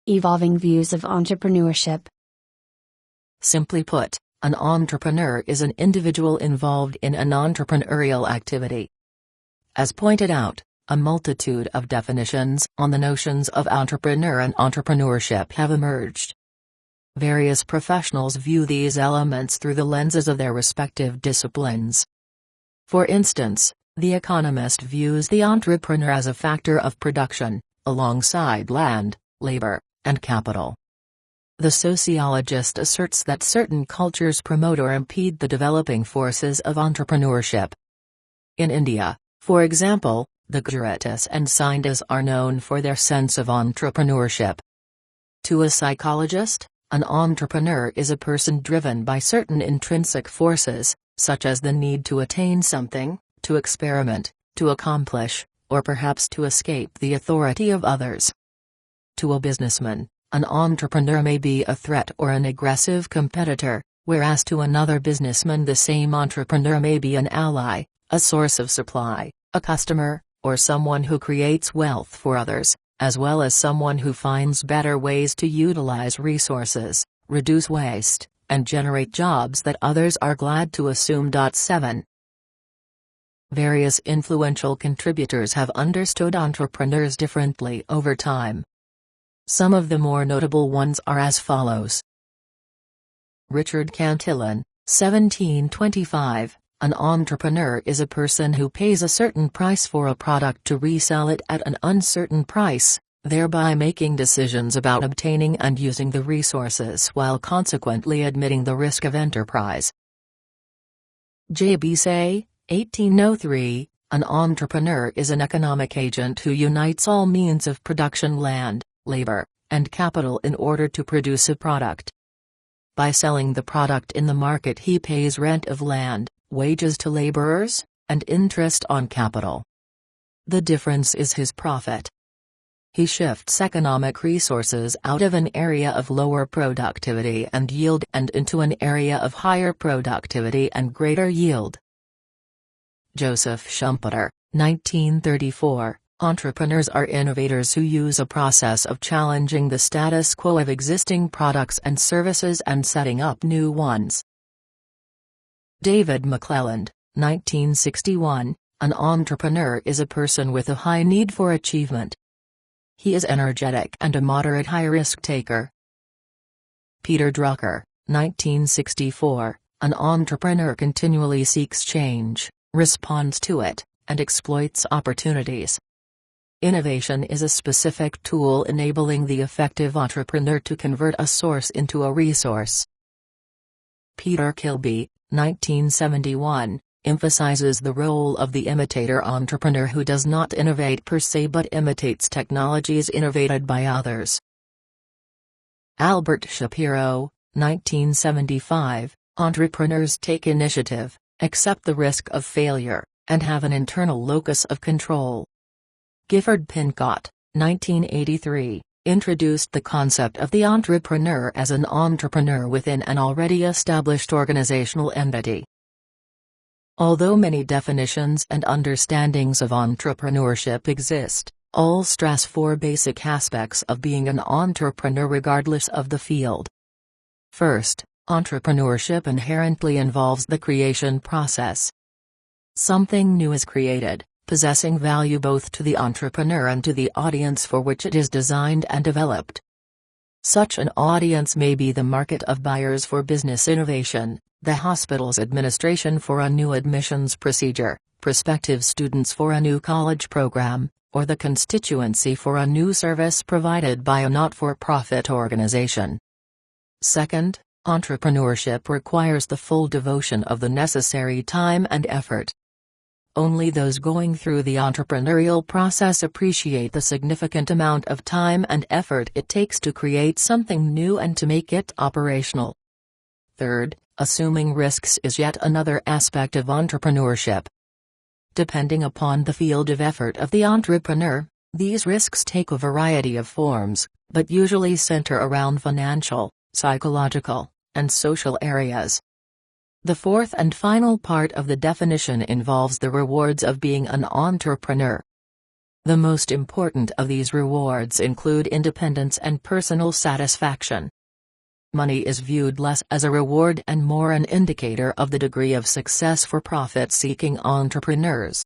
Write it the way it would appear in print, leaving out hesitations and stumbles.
Evolving views of entrepreneurship. Simply put, an entrepreneur is an individual involved in an entrepreneurial activity. As pointed out, a multitude of definitions on the notions of entrepreneur and entrepreneurship have emerged. Various professionals view these elements through the lenses of their respective disciplines. For instance, the economist views the entrepreneur as a factor of production, alongside land, labor, and capital. The sociologist asserts that certain cultures promote or impede the developing forces of entrepreneurship. In India, for example, the Gujaratis and Sindhis are known for their sense of entrepreneurship. To a psychologist, an entrepreneur is a person driven by certain intrinsic forces, such as the need to attain something, to experiment, to accomplish, or perhaps to escape the authority of others. To a businessman, an entrepreneur may be a threat or an aggressive competitor, whereas to another businessman the same entrepreneur may be an ally, a source of supply, a customer, or someone who creates wealth for others, as well as someone who finds better ways to utilize resources, reduce waste, and generate jobs that others are glad to assume. 7. Various influential contributors have understood entrepreneurs differently over time. Some of the more notable ones are as follows. Richard Cantillon, 1725, an entrepreneur is a person who pays a certain price for a product to resell it at an uncertain price, thereby making decisions about obtaining and using the resources while consequently admitting the risk of enterprise. J.B. Say, 1803, an entrepreneur is an economic agent who unites all means of production, land, labor, and capital in order to produce a product. By selling the product in the market he pays rent of land, wages to laborers, and interest on capital. The difference is his profit. He shifts economic resources out of an area of lower productivity and yield and into an area of higher productivity and greater yield. Joseph Schumpeter, 1934, entrepreneurs are innovators who use a process of challenging the status quo of existing products and services and setting up new ones. David McClelland, 1961, an entrepreneur is a person with a high need for achievement. He is energetic and a moderate high-risk taker. Peter Drucker, 1964, an entrepreneur continually seeks change, responds to it, and exploits opportunities. Innovation is a specific tool enabling the effective entrepreneur to convert a source into a resource. Peter Kilby, 1971, emphasizes the role of the imitator entrepreneur who does not innovate per se but imitates technologies innovated by others. Albert Shapiro, 1975, entrepreneurs take initiative, accept the risk of failure, and have an internal locus of control. Gifford Pincott, 1983, introduced the concept of the entrepreneur as an entrepreneur within an already established organizational entity. Although many definitions and understandings of entrepreneurship exist, all stress four basic aspects of being an entrepreneur regardless of the field. First, entrepreneurship inherently involves the creation process. Something new is created, possessing value both to the entrepreneur and to the audience for which it is designed and developed. Such an audience may be the market of buyers for business innovation, the hospital's administration for a new admissions procedure, prospective students for a new college program, or the constituency for a new service provided by a not-for-profit organization. Second, entrepreneurship requires the full devotion of the necessary time and effort. Only those going through the entrepreneurial process appreciate the significant amount of time and effort it takes to create something new and to make it operational. Third, assuming risks is yet another aspect of entrepreneurship. Depending upon the field of effort of the entrepreneur, these risks take a variety of forms, but usually center around financial, psychological, and social areas. The fourth and final part of the definition involves the rewards of being an entrepreneur. The most important of these rewards include independence and personal satisfaction. Money is viewed less as a reward and more an indicator of the degree of success for profit-seeking entrepreneurs.